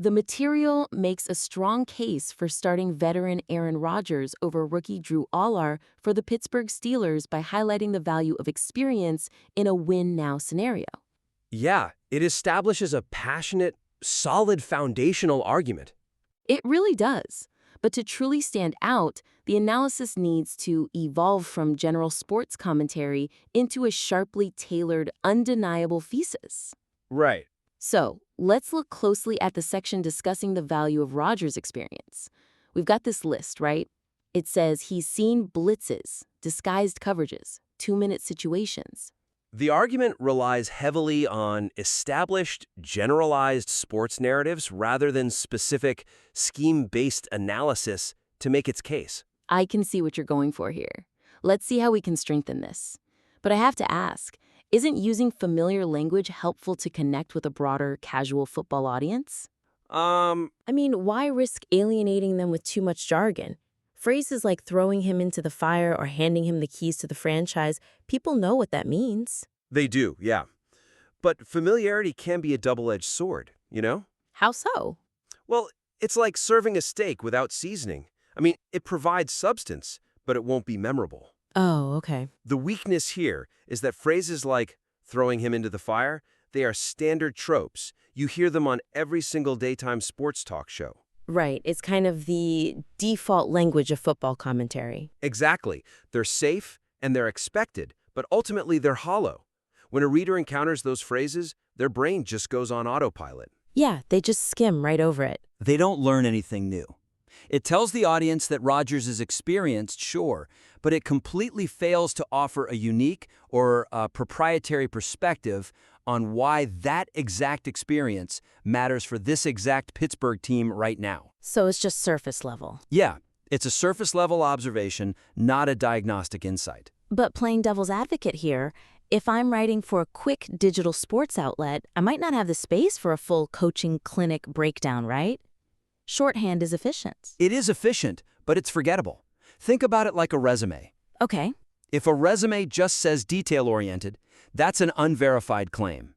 The material makes a strong case for starting veteran Aaron Rodgers over rookie Drew Aller for the Pittsburgh Steelers by highlighting the value of experience in a win-now scenario. Yeah, it establishes a passionate, solid foundational argument. It really does. But to truly stand out, the analysis needs to evolve from general sports commentary into a sharply tailored, undeniable thesis. Right. So, let's look closely at the section discussing the value of Rodgers' experience. We've got this list, right? It says he's seen blitzes, disguised coverages, two-minute situations. The argument relies heavily on established, generalized sports narratives rather than specific, scheme-based analysis to make its case. I can see what you're going for here. Let's see how we can strengthen this. But I have to ask, isn't using familiar language helpful to connect with a broader, casual football audience? I mean, why risk alienating them with too much jargon? Phrases like throwing him into the fire or handing him the keys to the franchise, people know what that means. They do, yeah. But familiarity can be a double-edged sword, you know? How so? Well, it's like serving a steak without seasoning. I mean, it provides substance, but it won't be memorable. Oh, okay. The weakness here is that phrases like throwing him into the fire, they are standard tropes. You hear them on every single daytime sports talk show. Right, it's kind of the default language of football commentary. Exactly. They're safe and they're expected, but ultimately they're hollow. When a reader encounters those phrases, their brain just goes on autopilot. Yeah, they just skim right over it. They don't learn anything new. It tells the audience that Rodgers is experienced, sure, but it completely fails to offer a unique or a proprietary perspective on why that exact experience matters for this exact Pittsburgh team right now. So it's just surface level. Yeah, it's a surface-level observation, not a diagnostic insight. But playing devil's advocate here, if I'm writing for a quick digital sports outlet, I might not have the space for a full coaching clinic breakdown, right? Shorthand is efficient. It is efficient, but it's forgettable. Think about it like a resume. Okay. If a resume just says detail-oriented, that's an unverified claim.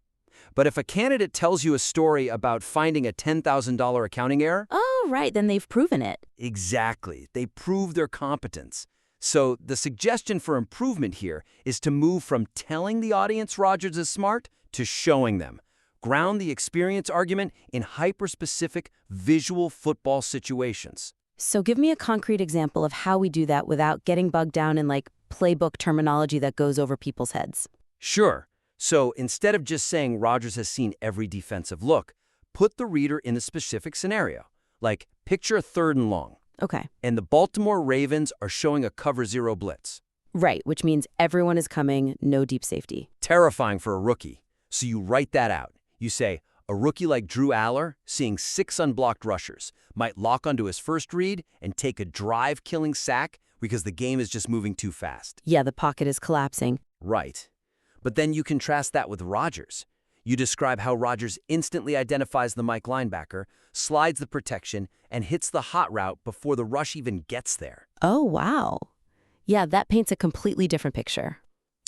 But if a candidate tells you a story about finding a $10,000 accounting error, Oh, right, then they've proven it. exactly, they prove their competence. So the suggestion for improvement here is to move from telling the audience Rodgers is smart to showing them. Ground the experience argument in hyper-specific visual football situations. So give me a concrete example of how we do that without getting bogged down in playbook terminology that goes over people's heads. Sure. So instead of just saying Rodgers has seen every defensive look, put the reader in a specific scenario. Like, picture a 3rd and long, Okay. and the Baltimore Ravens are showing a cover 0 blitz. Right, which means everyone is coming, no deep safety. Terrifying for a rookie. So you write that out. You say, a rookie like Drew Aller, seeing 6 unblocked rushers, might lock onto his first read and take a drive-killing sack because the game is just moving too fast. Yeah, the pocket is collapsing. Right. But then you contrast that with Rodgers. You describe how Rodgers instantly identifies the Mike linebacker, slides the protection, and hits the hot route before the rush even gets there. Oh, wow. Yeah, that paints a completely different picture.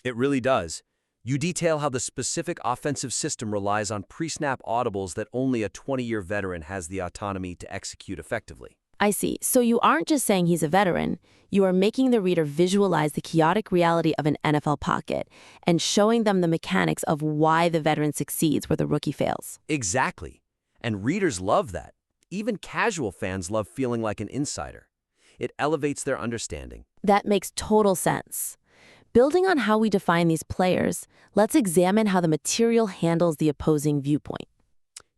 It really does. You detail how the specific offensive system relies on pre-snap audibles that only a 20-year veteran has the autonomy to execute effectively. I see. So you aren't just saying he's a veteran. You are making the reader visualize the chaotic reality of an NFL pocket and showing them the mechanics of why the veteran succeeds where the rookie fails. Exactly. And readers love that. Even casual fans love feeling like an insider. It elevates their understanding. That makes total sense. Building on how we define these players, let's examine how the material handles the opposing viewpoint.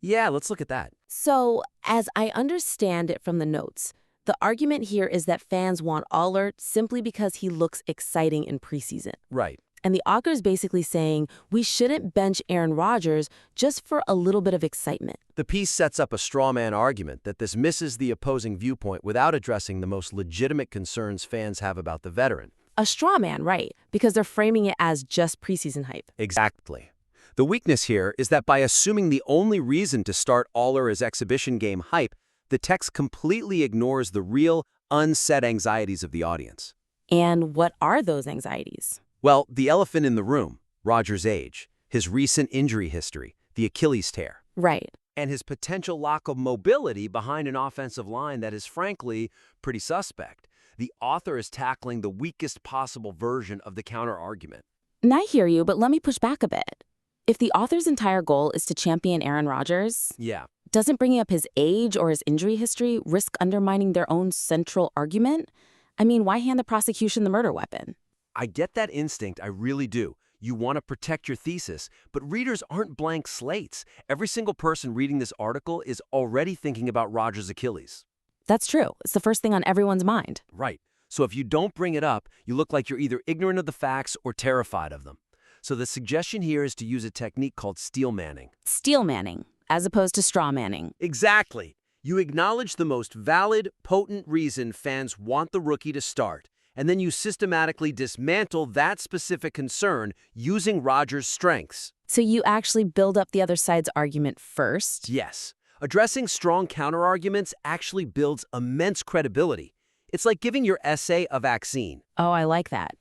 Yeah, let's look at that. So, as I understand it from the notes, the argument here is that fans want Aller simply because he looks exciting in preseason. Right. And the author is basically saying we shouldn't bench Aaron Rodgers just for a little bit of excitement. The piece sets up a straw man argument that this misses the opposing viewpoint without addressing the most legitimate concerns fans have about the veteran. A straw man, right, because they're framing it as just preseason hype. Exactly. The weakness here is that by assuming the only reason to start Aller is exhibition game hype, the text completely ignores the real, unsaid anxieties of the audience. And what are those anxieties? Well, the elephant in the room, Rodgers' age, his recent injury history, the Achilles tear. Right. and his potential lack of mobility behind an offensive line that is frankly pretty suspect. The author is tackling the weakest possible version of the counter-argument. And I hear you, but let me push back a bit. If the author's entire goal is to champion Aaron Rodgers, Yeah. doesn't bringing up his age or his injury history risk undermining their own central argument? I mean, why hand the prosecution the murder weapon? I get that instinct, I really do. You want to protect your thesis, but readers aren't blank slates. Every single person reading this article is already thinking about Rodgers' Achilles. That's true. It's the first thing on everyone's mind. Right. So if you don't bring it up, you look like you're either ignorant of the facts or terrified of them. So the suggestion here is to use a technique called steel manning. Steel manning, as opposed to straw manning. Exactly. You acknowledge the most valid, potent reason fans want the rookie to start, and then you systematically dismantle that specific concern using Rodgers' strengths. So you actually build up the other side's argument first? Yes. Addressing strong counterarguments actually builds immense credibility. It's like giving your essay a vaccine. Oh, I like that.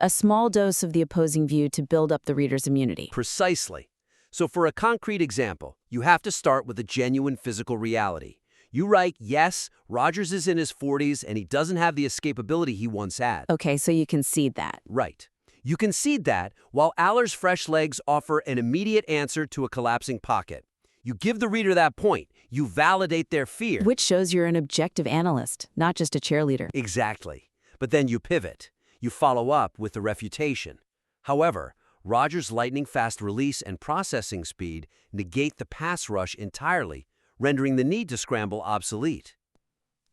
A small dose of the opposing view to build up the reader's immunity. Precisely. So for a concrete example, you have to start with a genuine physical reality. You write, yes, Rodgers is in his 40s and he doesn't have the escapability he once had. Okay, so you concede that. Right. You concede that, while Aller's fresh legs offer an immediate answer to a collapsing pocket. You give the reader that point. You validate their fear. Which shows you're an objective analyst, not just a cheerleader. Exactly. But then you pivot. You follow up with the refutation. However, Rodgers' lightning-fast release and processing speed negate the pass rush entirely, rendering the need to scramble obsolete.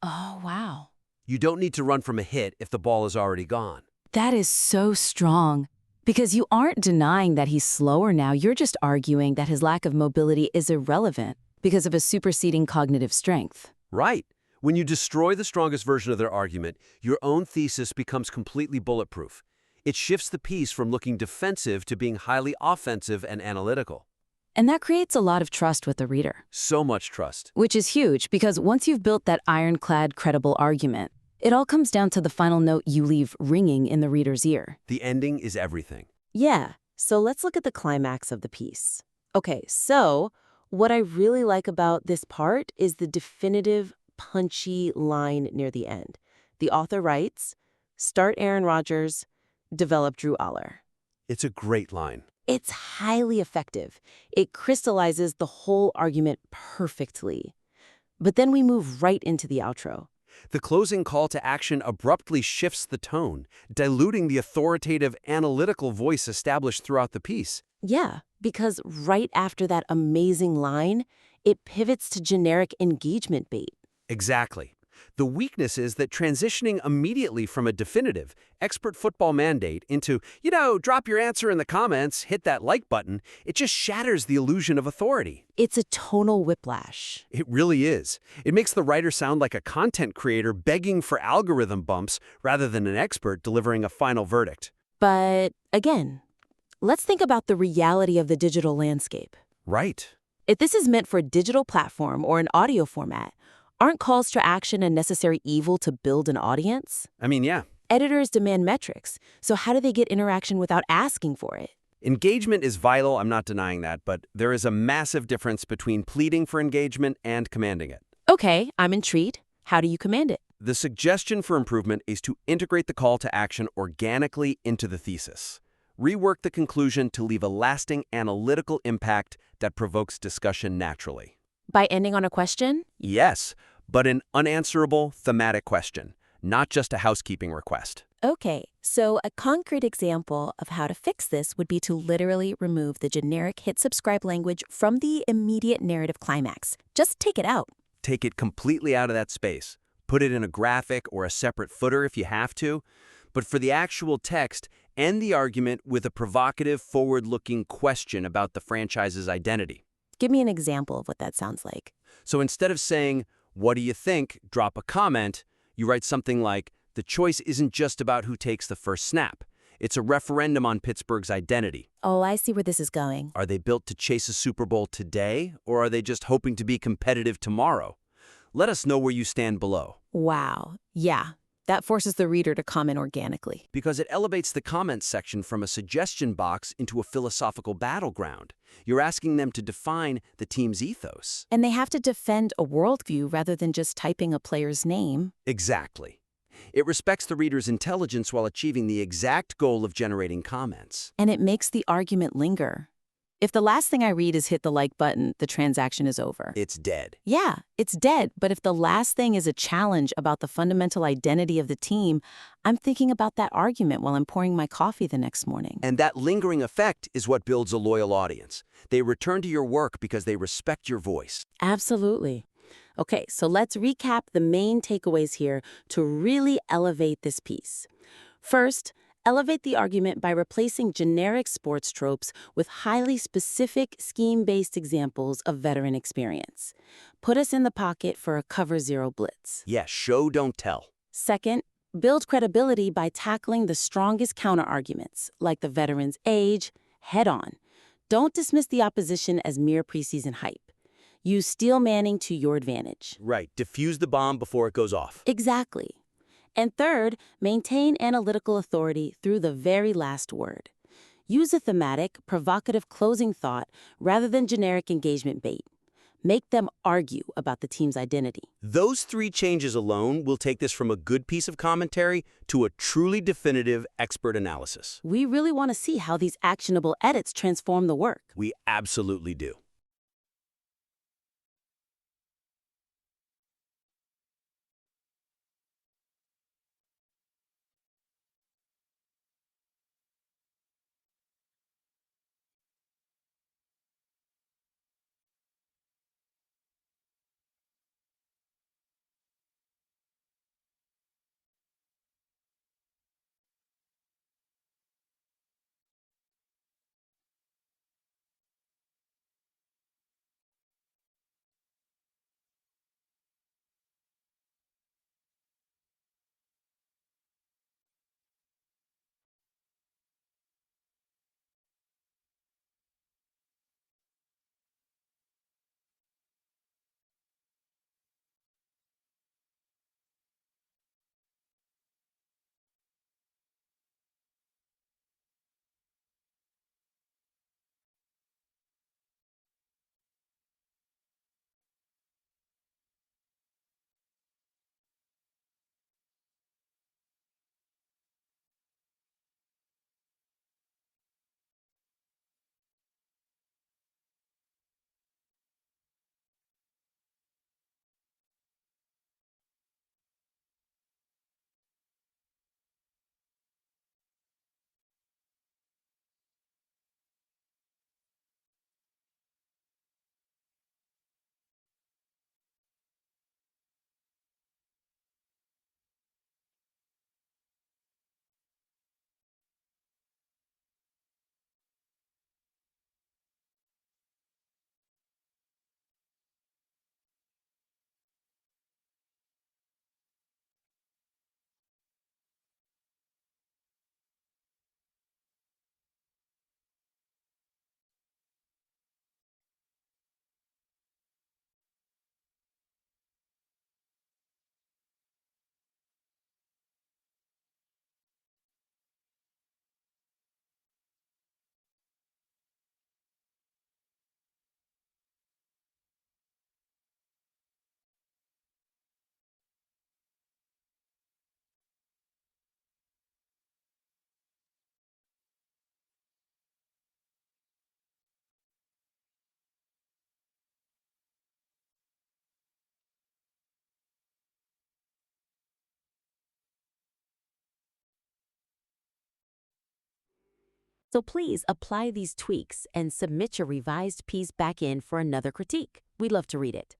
Oh, wow. You don't need to run from a hit if the ball is already gone. That is so strong. Because you aren't denying that he's slower now, you're just arguing that his lack of mobility is irrelevant because of a superseding cognitive strength. Right. When you destroy the strongest version of their argument, your own thesis becomes completely bulletproof. It shifts the piece from looking defensive to being highly offensive and analytical. And that creates a lot of trust with the reader. So much trust. Which is huge, because once you've built that ironclad, credible argument, it all comes down to the final note you leave ringing in the reader's ear. The ending is everything. Yeah, so let's look at the climax of the piece. Okay, so what I really like about this part is the definitive, punchy line near the end. The author writes, "Start Aaron Rodgers, develop Drew Aller." It's a great line. It's highly effective. It crystallizes the whole argument perfectly. But then we move right into the outro. The closing call to action abruptly shifts the tone, diluting the authoritative, analytical voice established throughout the piece. Yeah, because right after that amazing line, it pivots to generic engagement bait. Exactly. The weakness is that transitioning immediately from a definitive, expert football mandate into, drop your answer in the comments, hit that like button, it just shatters the illusion of authority. It's a tonal whiplash. It really is. It makes the writer sound like a content creator begging for algorithm bumps rather than an expert delivering a final verdict. But again, let's think about the reality of the digital landscape. Right. If this is meant for a digital platform or an audio format, aren't calls to action a necessary evil to build an audience? I mean, yeah. Editors demand metrics, so how do they get interaction without asking for it? Engagement is vital, I'm not denying that, but there is a massive difference between pleading for engagement and commanding it. Okay, I'm intrigued. How do you command it? The suggestion for improvement is to integrate the call to action organically into the thesis. Rework the conclusion to leave a lasting analytical impact that provokes discussion naturally. By ending on a question? Yes, but an unanswerable thematic question, not just a housekeeping request. Okay, so a concrete example of how to fix this would be to literally remove the generic hit subscribe language from the immediate narrative climax. Just take it out. Take it completely out of that space. Put it in a graphic or a separate footer if you have to. But for the actual text, end the argument with a provocative, forward-looking question about the franchise's identity. Give me an example of what that sounds like. So instead of saying, "What do you think?" drop a comment, you write something like, "The choice isn't just about who takes the first snap. It's a referendum on Pittsburgh's identity. Oh, I see where this is going. Are they built to chase a Super Bowl today, or are they just hoping to be competitive tomorrow? Let us know where you stand below." Wow. Yeah. That forces the reader to comment organically. Because it elevates the comments section from a suggestion box into a philosophical battleground. You're asking them to define the team's ethos. And they have to defend a worldview rather than just typing a player's name. Exactly. It respects the reader's intelligence while achieving the exact goal of generating comments. And it makes the argument linger. If the last thing I read is hit the like button, the transaction is over. It's dead. Yeah, it's dead. But if the last thing is a challenge about the fundamental identity of the team, I'm thinking about that argument while I'm pouring my coffee the next morning. And that lingering effect is what builds a loyal audience. They return to your work because they respect your voice. Absolutely. Okay, so let's recap the main takeaways here to really elevate this piece. First, elevate the argument by replacing generic sports tropes with highly specific, scheme-based examples of veteran experience. Put us in the pocket for a cover zero blitz. Yes, show, don't tell. Second, build credibility by tackling the strongest counterarguments, like the veteran's age, head-on. Don't dismiss the opposition as mere preseason hype. Use Steel Manning to your advantage. Right, diffuse the bomb before it goes off. Exactly. And third, maintain analytical authority through the very last word. Use a thematic, provocative closing thought rather than generic engagement bait. Make them argue about the team's identity. Those 3 changes alone will take this from a good piece of commentary to a truly definitive expert analysis. We really want to see how these actionable edits transform the work. We absolutely do. So please apply these tweaks and submit your revised piece back in for another critique. We'd love to read it.